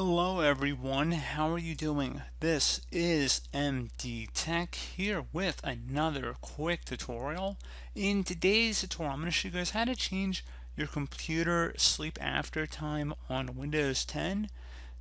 Hello everyone, how are you doing? This is MD Tech here with another quick tutorial. In today's tutorial, I'm going to show you guys how to change your computer sleep after time on Windows 10.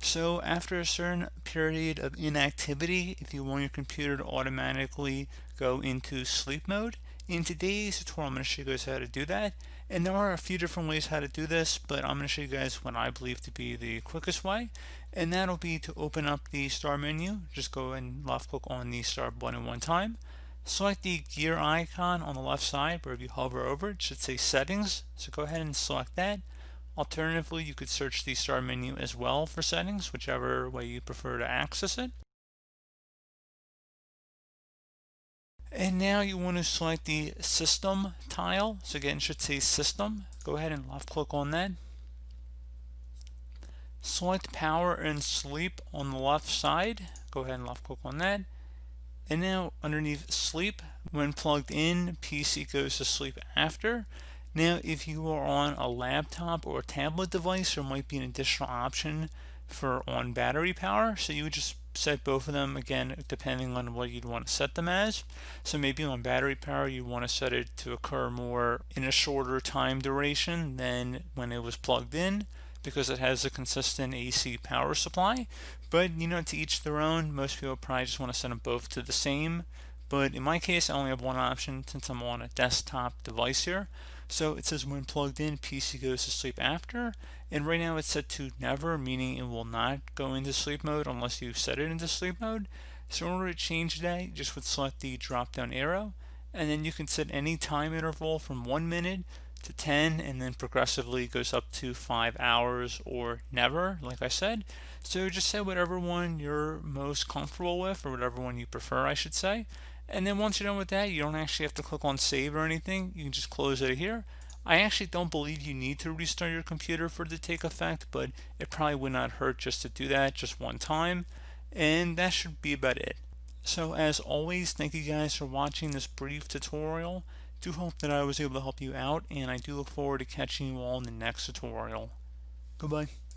So after a certain period of inactivity, if you want your computer to automatically go into sleep mode, in today's tutorial, I'm going to show you guys how to do that. And there are a few different ways how to do this, but I'm going to show you guys what I believe to be the quickest way. And that'll be to open up the start menu. Just go and left click on the start button one time. Select the gear icon on the left side, where if you hover over it should say settings. So go ahead and select that. Alternatively, you could search the start menu as well for settings, whichever way you prefer to access it. And now you want to select the system tile. So again, it should say system. Go ahead and left click on that. Select power and sleep on the left side. Go ahead and left click on that. And now underneath sleep, when plugged in, PC goes to sleep after. Now if you are on a laptop or a tablet device, there might be an additional option for on battery power. So you would just set both of them again depending on what you'd want to set them as. So maybe on battery power you want to set it to occur more in a shorter time duration than when it was plugged in, because it has a consistent AC power supply. But to each their own. Most people probably just want to set them both to the same, but in my case I only have one option since I'm on a desktop device here. So it says when plugged in, PC goes to sleep after, and right now it's set to never, meaning it will not go into sleep mode unless you set it into sleep mode. So in order to change that, you just would select the drop down arrow, and then you can set any time interval from 1 minute to 10, and then progressively goes up to 5 hours or never, like I said. So just set whatever one you're most comfortable with, or whatever one you prefer, I should say. And then once you're done with that, you don't actually have to click on save or anything. You can just close it here. I actually don't believe you need to restart your computer for it to take effect, but it probably would not hurt just to do that just one time. And that should be about it. So as always, thank you guys for watching this brief tutorial. Do hope that I was able to help you out, and I do look forward to catching you all in the next tutorial. Goodbye.